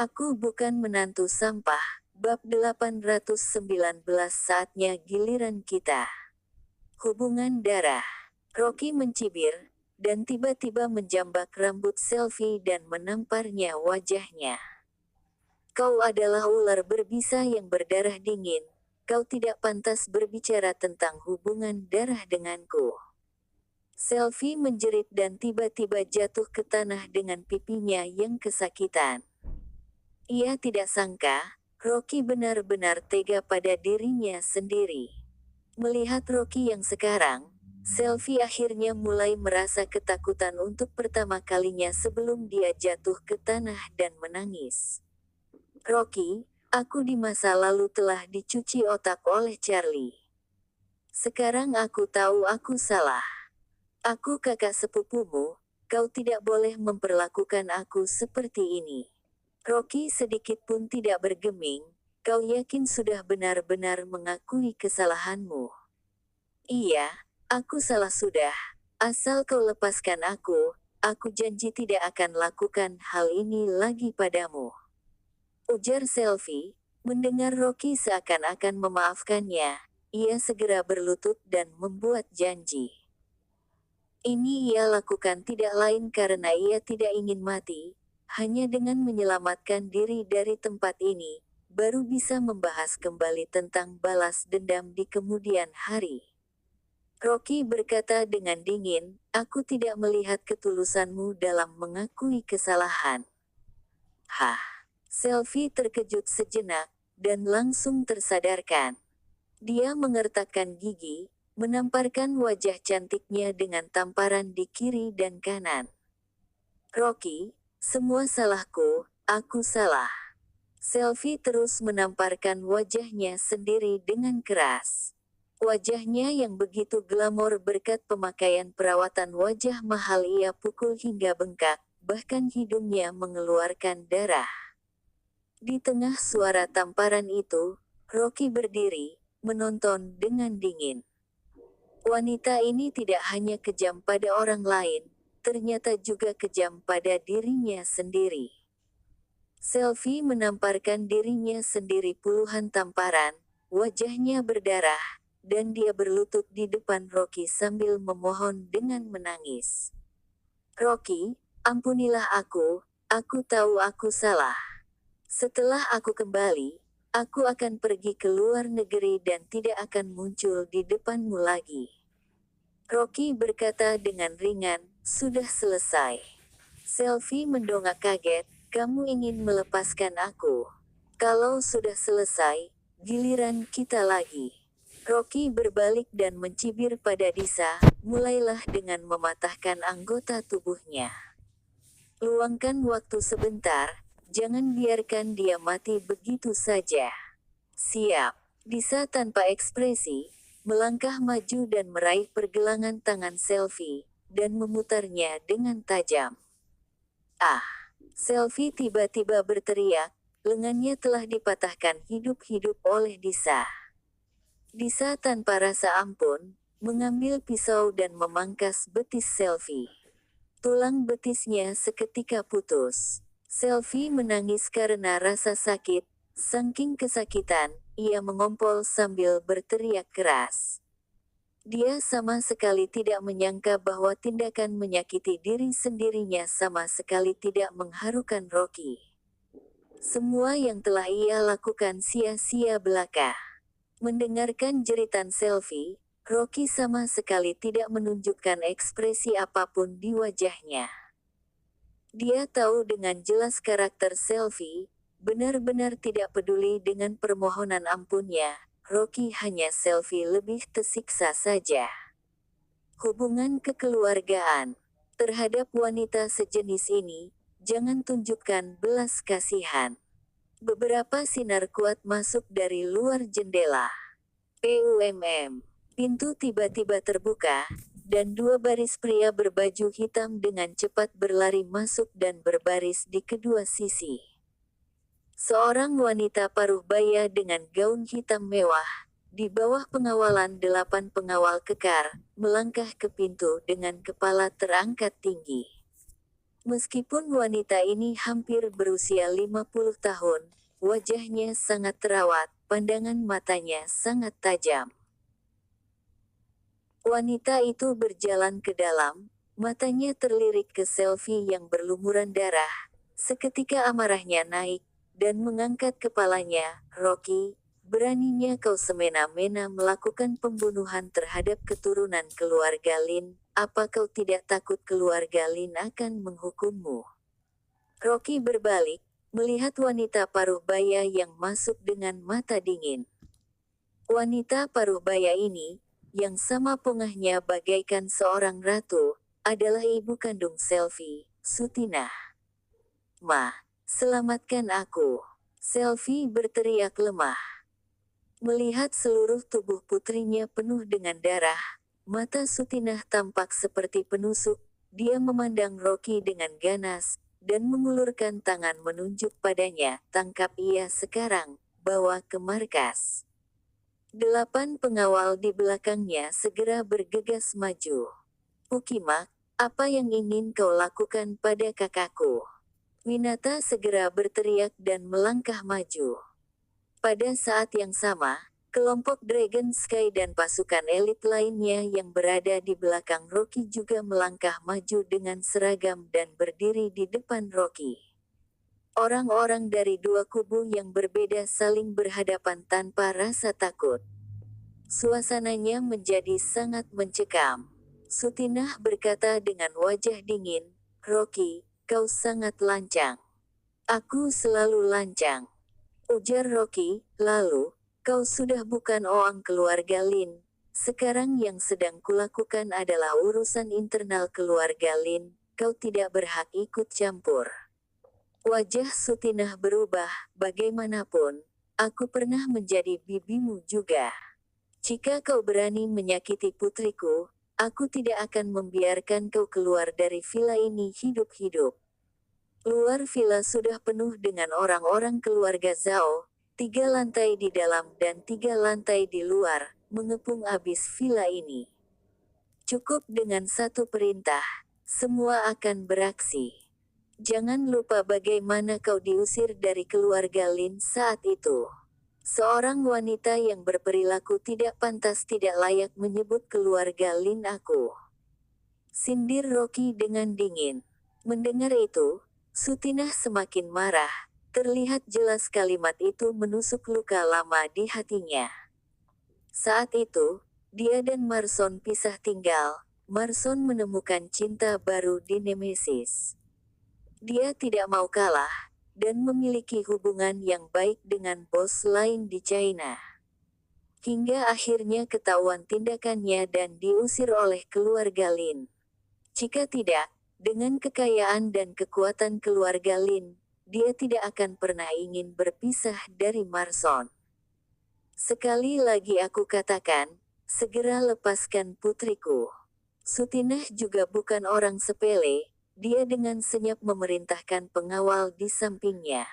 Aku bukan menantu sampah. Bab 819 saatnya giliran kita. Hubungan darah. Rocky mencibir, dan tiba-tiba menjambak rambut Selfie dan menamparnya wajahnya. Kau adalah ular berbisa yang berdarah dingin. Kau tidak pantas berbicara tentang hubungan darah denganku. Selfie menjerit dan tiba-tiba jatuh ke tanah dengan pipinya yang kesakitan. Ia tidak sangka, Rocky benar-benar tega pada dirinya sendiri. Melihat Rocky yang sekarang, Selfie akhirnya mulai merasa ketakutan untuk pertama kalinya sebelum dia jatuh ke tanah dan menangis. Rocky, aku di masa lalu telah dicuci otak oleh Charlie. Sekarang aku tahu aku salah. Aku kakak sepupumu, kau tidak boleh memperlakukan aku seperti ini. Rocky sedikit pun tidak bergeming, kau yakin sudah benar-benar mengakui kesalahanmu? Iya, aku salah sudah. Asal kau lepaskan aku janji tidak akan lakukan hal ini lagi padamu. Ujar Selfie, mendengar Rocky seakan-akan memaafkannya, ia segera berlutut dan membuat janji. Ini ia lakukan tidak lain karena ia tidak ingin mati, hanya dengan menyelamatkan diri dari tempat ini, baru bisa membahas kembali tentang balas dendam di kemudian hari. Rocky berkata dengan dingin, aku tidak melihat ketulusanmu dalam mengakui kesalahan. Hah? Selfie terkejut sejenak, dan langsung tersadarkan. Dia mengertakkan gigi, menamparkan wajah cantiknya dengan tamparan di kiri dan kanan. Rocky, semua salahku, aku salah. Selfie terus menamparkan wajahnya sendiri dengan keras. Wajahnya yang begitu glamor berkat pemakaian perawatan wajah mahal ia pukul hingga bengkak, bahkan hidungnya mengeluarkan darah. Di tengah suara tamparan itu, Rocky berdiri, menonton dengan dingin. Wanita ini tidak hanya kejam pada orang lain, ternyata juga kejam pada dirinya sendiri. Selfie menamparkan dirinya sendiri puluhan tamparan, wajahnya berdarah, dan dia berlutut di depan Rocky sambil memohon dengan menangis. Rocky, ampunilah aku tahu aku salah. Setelah aku kembali, aku akan pergi ke luar negeri dan tidak akan muncul di depanmu lagi. Rocky berkata dengan ringan, sudah selesai. Selfie mendongak kaget, kamu ingin melepaskan aku. Kalau sudah selesai, giliran kita lagi. Rocky berbalik dan mencibir pada Disa, mulailah dengan mematahkan anggota tubuhnya. Luangkan waktu sebentar, jangan biarkan dia mati begitu saja. Siap. Disa tanpa ekspresi, melangkah maju dan meraih pergelangan tangan Selfie, dan memutarnya dengan tajam. Ah! Selfie tiba-tiba berteriak, lengannya telah dipatahkan hidup-hidup oleh Disa. Disa tanpa rasa ampun, mengambil pisau dan memangkas betis Selfie. Tulang betisnya seketika putus. Selfie menangis karena rasa sakit, saking kesakitan, ia mengompol sambil berteriak keras. Dia sama sekali tidak menyangka bahwa tindakan menyakiti diri sendirinya sama sekali tidak mengharukan Rocky. Semua yang telah ia lakukan sia-sia belaka. Mendengarkan jeritan Selfie, Rocky sama sekali tidak menunjukkan ekspresi apapun di wajahnya. Dia tahu dengan jelas karakter Selfie, benar-benar tidak peduli dengan permohonan ampunnya, Rocky hanya Selfie lebih tersiksa saja. Hubungan kekeluargaan. Terhadap wanita sejenis ini, jangan tunjukkan belas kasihan. Beberapa sinar kuat masuk dari luar jendela. Pintu tiba-tiba terbuka, dan dua baris pria berbaju hitam dengan cepat berlari masuk dan berbaris di kedua sisi. Seorang wanita paruh baya dengan gaun hitam mewah, di bawah pengawalan 8 pengawal kekar, melangkah ke pintu dengan kepala terangkat tinggi. Meskipun wanita ini hampir berusia 50 tahun, wajahnya sangat terawat, pandangan matanya sangat tajam. Wanita itu berjalan ke dalam, matanya terlirik ke Selfie yang berlumuran darah. Seketika amarahnya naik, dan mengangkat kepalanya. "Rocky, beraninya kau semena-mena melakukan pembunuhan terhadap keturunan keluarga Lin, apa kau tidak takut keluarga Lin akan menghukummu?" Rocky berbalik, melihat wanita paruh baya yang masuk dengan mata dingin. Wanita paruh baya ini, yang sama pongahnya bagaikan seorang ratu, adalah ibu kandung Selfie, Sutinah. "Ma, selamatkan aku!" Selfie berteriak lemah. Melihat seluruh tubuh putrinya penuh dengan darah, mata Sutinah tampak seperti penusuk. Dia memandang Rocky dengan ganas, dan mengulurkan tangan menunjuk padanya. "Tangkap ia sekarang, bawa ke markas." 8 pengawal di belakangnya segera bergegas maju. "Pukimak, apa yang ingin kau lakukan pada kakakku?" Winata segera berteriak dan melangkah maju. Pada saat yang sama, kelompok Dragon Sky dan pasukan elit lainnya yang berada di belakang Rocky juga melangkah maju dengan seragam dan berdiri di depan Rocky. Orang-orang dari dua kubu yang berbeda saling berhadapan tanpa rasa takut. Suasananya menjadi sangat mencekam. Sutinah berkata dengan wajah dingin, "Rocky, kau sangat lancang." "Aku selalu lancang," ujar Rocky. "Lalu, kau sudah bukan Oang keluarga Lin. Sekarang yang sedang kulakukan adalah urusan internal keluarga Lin, kau tidak berhak ikut campur." Wajah Sutinah berubah. "Bagaimanapun, aku pernah menjadi bibimu juga. Jika kau berani menyakiti putriku, aku tidak akan membiarkan kau keluar dari villa ini hidup-hidup." Luar villa sudah penuh dengan orang-orang keluarga Zhao, 3 lantai di dalam dan 3 lantai di luar, mengepung abis villa ini. Cukup dengan satu perintah, semua akan beraksi. "Jangan lupa bagaimana kau diusir dari keluarga Lin saat itu. Seorang wanita yang berperilaku tidak pantas tidak layak menyebut keluarga Lin aku," sindir Rocky dengan dingin. Mendengar itu, Sutinah semakin marah. Terlihat jelas kalimat itu menusuk luka lama di hatinya. Saat itu, dia dan Marson pisah tinggal. Marson menemukan cinta baru di Nemesis. Dia tidak mau kalah, dan memiliki hubungan yang baik dengan bos lain di China. Hingga akhirnya ketahuan tindakannya dan diusir oleh keluarga Lin. Jika tidak, dengan kekayaan dan kekuatan keluarga Lin, dia tidak akan pernah ingin berpisah dari Marson. "Sekali lagi aku katakan, segera lepaskan putriku." Sutinah juga bukan orang sepele, dia dengan senyap memerintahkan pengawal di sampingnya.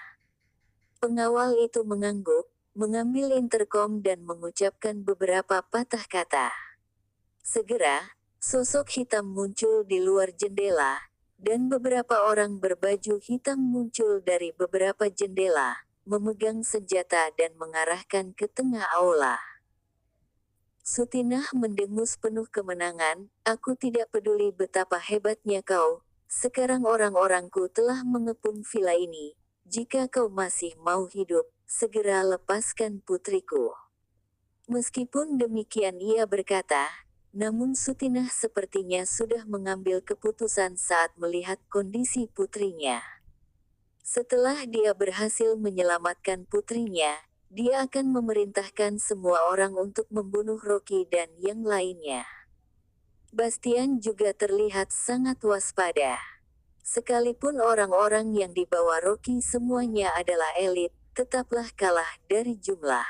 Pengawal itu mengangguk, mengambil interkom dan mengucapkan beberapa patah kata. Segera, sosok hitam muncul di luar jendela, dan beberapa orang berbaju hitam muncul dari beberapa jendela, memegang senjata dan mengarahkan ke tengah aula. Sutinah mendengus penuh kemenangan, "Aku tidak peduli betapa hebatnya kau, sekarang orang-orangku telah mengepung villa ini. Jika kau masih mau hidup, segera lepaskan putriku." Meskipun demikian ia berkata, namun Sutinah sepertinya sudah mengambil keputusan saat melihat kondisi putrinya. Setelah dia berhasil menyelamatkan putrinya, dia akan memerintahkan semua orang untuk membunuh Rocky dan yang lainnya. Bastian juga terlihat sangat waspada. Sekalipun orang-orang yang dibawa Rocky semuanya adalah elit, tetaplah kalah dari jumlah.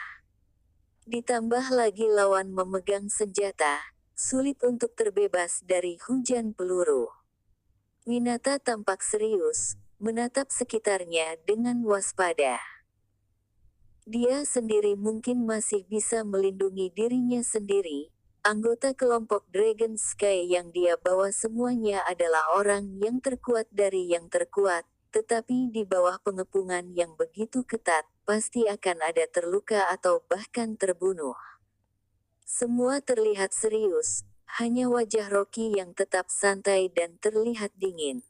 Ditambah lagi lawan memegang senjata, sulit untuk terbebas dari hujan peluru. Winata tampak serius, menatap sekitarnya dengan waspada. Dia sendiri mungkin masih bisa melindungi dirinya sendiri, Anggota kelompok Dragon Sky yang dia bawa semuanya adalah orang yang terkuat dari yang terkuat, tetapi di bawah pengepungan yang begitu ketat, pasti akan ada terluka atau bahkan terbunuh. Semua terlihat serius, hanya wajah Rocky yang tetap santai dan terlihat dingin.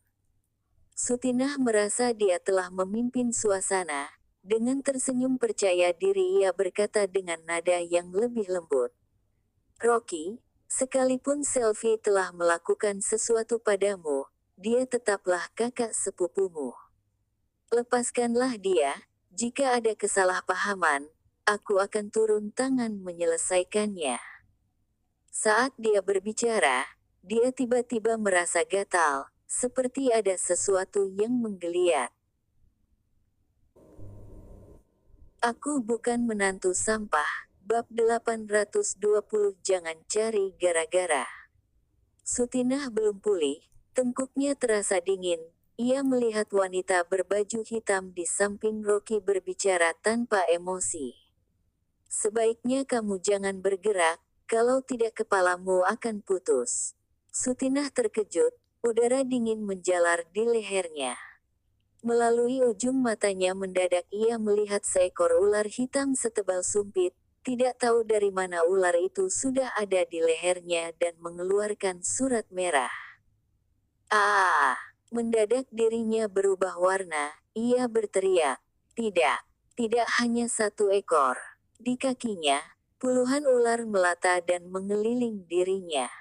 Sutinah merasa dia telah memimpin suasana. Dengan tersenyum percaya diri ia berkata dengan nada yang lebih lembut. Rocky, sekalipun Selvi telah melakukan sesuatu padamu, dia tetaplah kakak sepupumu. Lepaskanlah dia, jika ada kesalahpahaman, aku akan turun tangan menyelesaikannya. Saat dia berbicara, dia tiba-tiba merasa gatal, seperti ada sesuatu yang menggeliat. Aku bukan menantu sampah. Bab 820 Jangan cari gara-gara. Sutinah belum pulih, tengkuknya terasa dingin. Ia melihat wanita berbaju hitam di samping Rocky berbicara tanpa emosi. Sebaiknya kamu jangan bergerak, kalau tidak kepalamu akan putus. Sutinah terkejut, udara dingin menjalar di lehernya. Melalui ujung matanya mendadak ia melihat seekor ular hitam setebal sumpit. Tidak tahu dari mana ular itu sudah ada di lehernya dan mengeluarkan surat merah. Mendadak dirinya berubah warna, ia berteriak. Tidak, tidak hanya satu ekor. Di kakinya, puluhan ular melata dan mengeliling dirinya.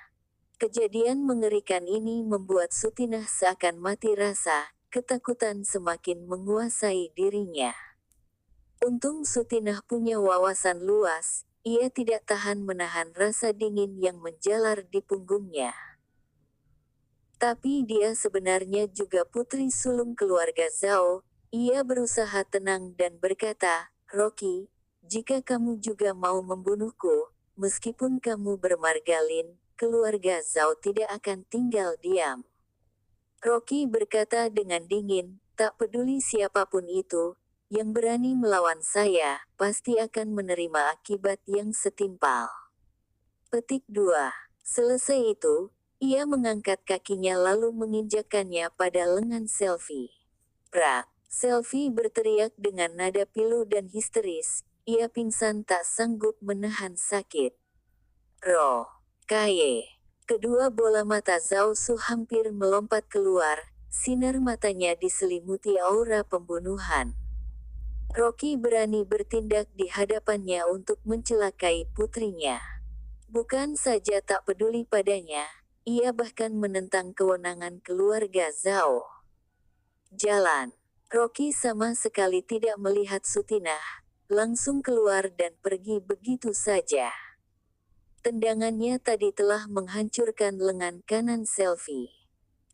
Kejadian mengerikan ini membuat Sutinah seakan mati rasa, ketakutan semakin menguasai dirinya. Untung Sutinah punya wawasan luas, ia tidak tahan menahan rasa dingin yang menjalar di punggungnya. Tapi dia sebenarnya juga putri sulung keluarga Zhao. Ia berusaha tenang dan berkata, Rocky, jika kamu juga mau membunuhku, meskipun kamu bermargalin, keluarga Zhao tidak akan tinggal diam. Rocky berkata dengan dingin, tak peduli siapapun itu, yang berani melawan saya, pasti akan menerima akibat yang setimpal. Petik 2. Selesai itu, ia mengangkat kakinya lalu menginjakkannya pada lengan Selvi. Prak! Selvi berteriak dengan nada pilu dan histeris, ia pingsan tak sanggup menahan sakit. Kaye. Kedua bola mata Zhao Su hampir melompat keluar, sinar matanya diselimuti aura pembunuhan. Rocky berani bertindak di hadapannya untuk mencelakai putrinya. Bukan saja tak peduli padanya, ia bahkan menentang kewenangan keluarga Zhao. Jalan. Rocky sama sekali tidak melihat Sutinah, langsung keluar dan pergi begitu saja. Tendangannya tadi telah menghancurkan lengan kanan Selvi.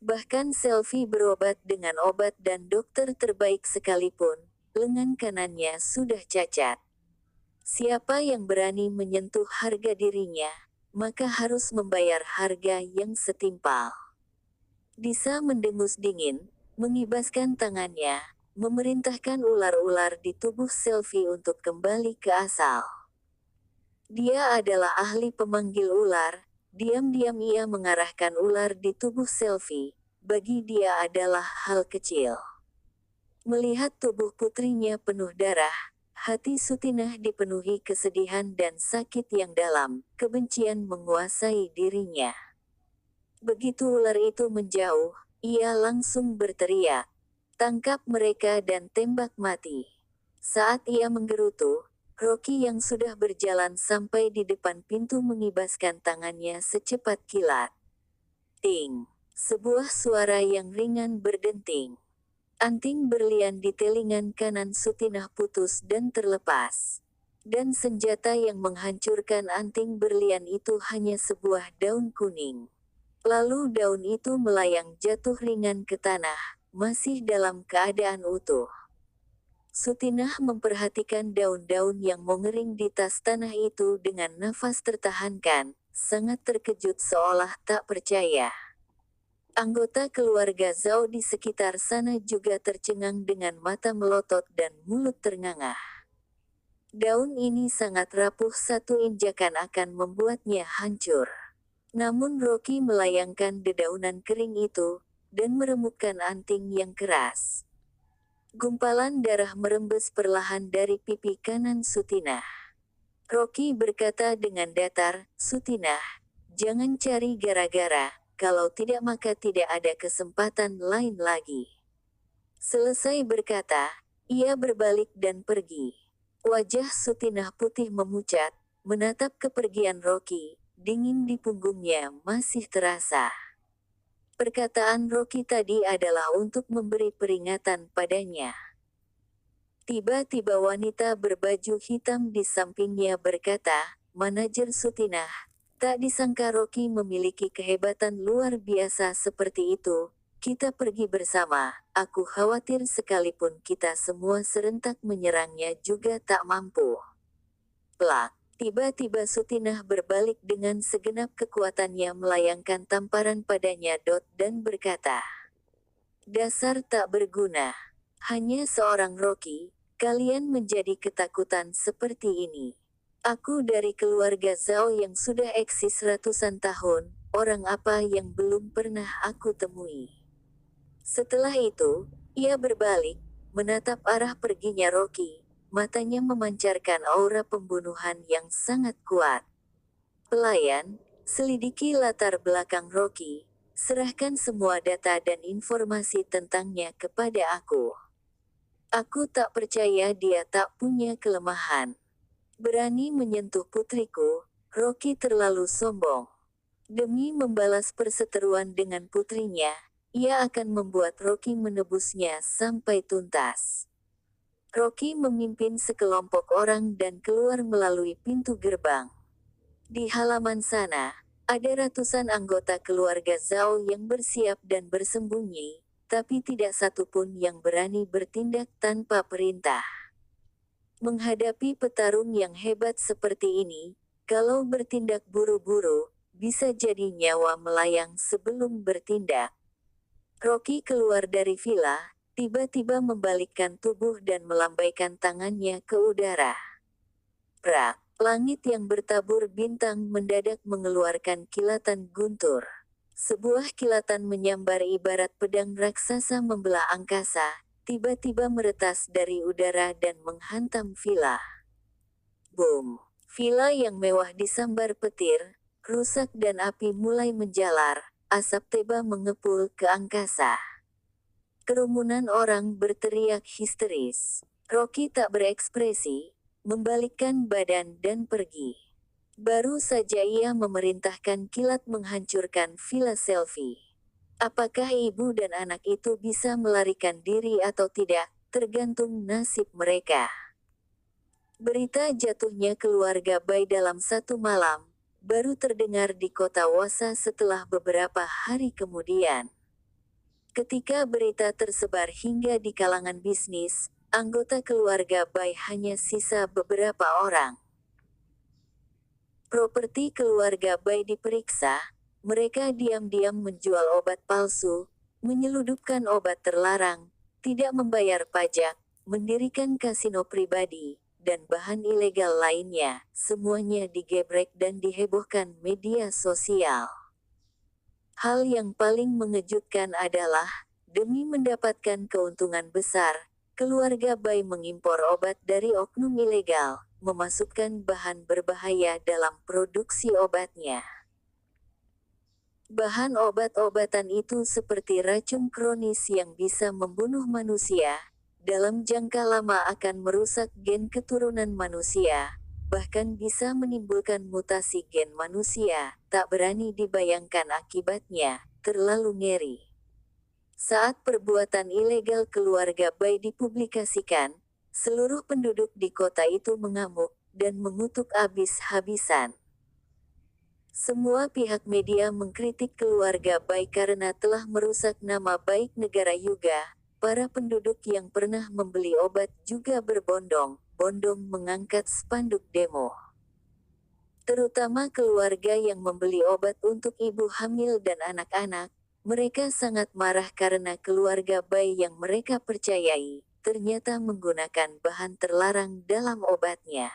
Bahkan Selvi berobat dengan obat dan dokter terbaik sekalipun, lengan kanannya sudah cacat. Siapa yang berani menyentuh harga dirinya, maka harus membayar harga yang setimpal. Disa mendengus dingin, mengibaskan tangannya, memerintahkan ular-ular di tubuh Selvi untuk kembali ke asal. Dia adalah ahli pemanggil ular, diam-diam ia mengarahkan ular di tubuh Selvi, bagi dia adalah hal kecil. Melihat tubuh putrinya penuh darah, hati Sutinah dipenuhi kesedihan dan sakit yang dalam, kebencian menguasai dirinya. Begitu ular itu menjauh, ia langsung berteriak, "Tangkap mereka dan tembak mati." Saat ia menggerutu, Rocky yang sudah berjalan sampai di depan pintu mengibaskan tangannya secepat kilat. Ting! Sebuah suara yang ringan berdenting. Anting berlian di telingan kanan Sutinah putus dan terlepas. Dan senjata yang menghancurkan anting berlian itu hanya sebuah daun kuning. Lalu daun itu melayang jatuh ringan ke tanah, masih dalam keadaan utuh. Sutinah memperhatikan daun-daun yang mengering di tas tanah itu dengan nafas tertahankan, sangat terkejut seolah tak percaya. Anggota keluarga Zhao di sekitar sana juga tercengang dengan mata melotot dan mulut terngangah. Daun ini sangat rapuh, satu injakan akan membuatnya hancur. Namun Rocky melayangkan dedaunan kering itu, dan meremukkan anting yang keras. Gumpalan darah merembes perlahan dari pipi kanan Sutinah. Rocky berkata dengan datar, "Sutinah, jangan cari gara-gara, kalau tidak maka tidak ada kesempatan lain lagi." Selesai berkata, ia berbalik dan pergi. Wajah Sutinah putih memucat, menatap kepergian Rocky, dingin di punggungnya masih terasa. Perkataan Rocky tadi adalah untuk memberi peringatan padanya. Tiba-tiba wanita berbaju hitam di sampingnya berkata, "Manajer Sutinah, tak disangka Rocky memiliki kehebatan luar biasa seperti itu. Kita pergi bersama, aku khawatir sekalipun kita semua serentak menyerangnya juga tak mampu." Plak. Tiba-tiba Sutinah berbalik dengan segenap kekuatannya melayangkan tamparan padanya dan berkata, "Dasar tak berguna. Hanya seorang Rocky, kalian menjadi ketakutan seperti ini. Aku dari keluarga Zhao yang sudah eksis ratusan tahun, orang apa yang belum pernah aku temui." Setelah itu, ia berbalik, menatap arah perginya Rocky, matanya memancarkan aura pembunuhan yang sangat kuat. "Pelayan, selidiki latar belakang Rocky, serahkan semua data dan informasi tentangnya kepada aku. Aku tak percaya dia tak punya kelemahan. Berani menyentuh putriku, Rocky terlalu sombong. Demi membalas perseteruan dengan putrinya, ia akan membuat Rocky menebusnya sampai tuntas." Rocky memimpin sekelompok orang dan keluar melalui pintu gerbang. Di halaman sana, ada ratusan anggota keluarga Zhao yang bersiap dan bersembunyi, tapi tidak satu pun yang berani bertindak tanpa perintah. Menghadapi petarung yang hebat seperti ini, kalau bertindak buru-buru, bisa jadi nyawa melayang sebelum bertindak. Rocky keluar dari villa, tiba-tiba membalikkan tubuh dan melambaikan tangannya ke udara. Prak, langit yang bertabur bintang mendadak mengeluarkan kilatan guntur. Sebuah kilatan menyambar ibarat pedang raksasa membelah angkasa, tiba-tiba meretas dari udara dan menghantam villa. Boom! Villa yang mewah disambar petir, rusak dan api mulai menjalar, asap tebal mengepul ke angkasa. Kerumunan orang berteriak histeris. Rocky tak berekspresi, membalikkan badan dan pergi. Baru saja ia memerintahkan kilat menghancurkan villa Selfie. Apakah ibu dan anak itu bisa melarikan diri atau tidak, tergantung nasib mereka. Berita jatuhnya keluarga Bai dalam satu malam, baru terdengar di kota Wasa setelah beberapa hari kemudian. Ketika berita tersebar hingga di kalangan bisnis, anggota keluarga Bai hanya sisa beberapa orang. Properti keluarga Bai diperiksa, mereka diam-diam menjual obat palsu, menyeludupkan obat terlarang, tidak membayar pajak, mendirikan kasino pribadi, dan bahan ilegal lainnya, semuanya digebrek dan dihebohkan media sosial. Hal yang paling mengejutkan adalah, demi mendapatkan keuntungan besar, keluarga Bai mengimpor obat dari oknum ilegal, memasukkan bahan berbahaya dalam produksi obatnya. Bahan obat-obatan itu seperti racun kronis yang bisa membunuh manusia, dalam jangka lama akan merusak gen keturunan manusia, bahkan bisa menimbulkan mutasi gen manusia, tak berani dibayangkan akibatnya, terlalu ngeri. Saat perbuatan ilegal keluarga Bai dipublikasikan, seluruh penduduk di kota itu mengamuk, dan mengutuk habis-habisan. Semua pihak media mengkritik keluarga Bai karena telah merusak nama baik negara Yuga. Para penduduk yang pernah membeli obat juga berbondong-bondong mengangkat spanduk demo. Terutama keluarga yang membeli obat untuk ibu hamil dan anak-anak, mereka sangat marah karena keluarga Bai yang mereka percayai, ternyata menggunakan bahan terlarang dalam obatnya.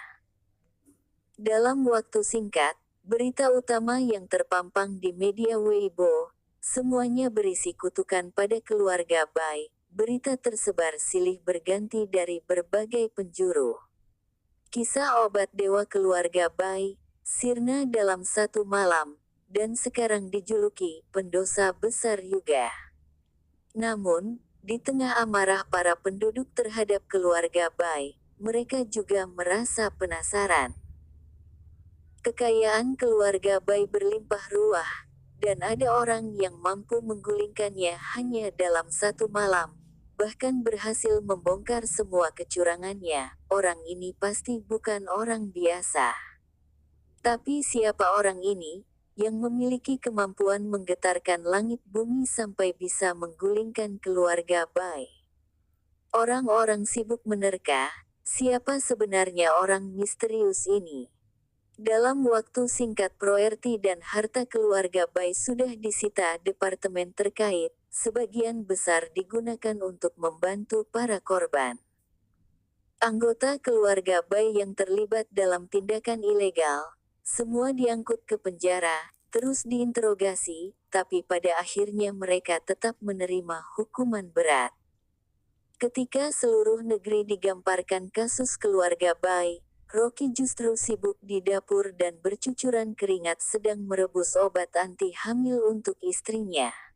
Dalam waktu singkat, berita utama yang terpampang di media Weibo, semuanya berisi kutukan pada keluarga Bai. Berita tersebar silih berganti dari berbagai penjuru. Kisah obat dewa keluarga Bai, sirna dalam satu malam, dan sekarang dijuluki pendosa besar juga. Namun, di tengah amarah para penduduk terhadap keluarga Bai, mereka juga merasa penasaran. Kekayaan keluarga Bai berlimpah ruah, dan ada orang yang mampu menggulingkannya hanya dalam satu malam, bahkan berhasil membongkar semua kecurangannya. Orang ini pasti bukan orang biasa. Tapi siapa orang ini, yang memiliki kemampuan menggetarkan langit bumi sampai bisa menggulingkan keluarga Bai? Orang-orang sibuk menerka, siapa sebenarnya orang misterius ini? Dalam waktu singkat properti dan harta keluarga Bai sudah disita departemen terkait, sebagian besar digunakan untuk membantu para korban. Anggota keluarga Bai yang terlibat dalam tindakan ilegal, semua diangkut ke penjara, terus diinterogasi, tapi pada akhirnya mereka tetap menerima hukuman berat. Ketika seluruh negeri digamparkan kasus keluarga Bai, Rocky justru sibuk di dapur dan bercucuran keringat sedang merebus obat anti hamil untuk istrinya.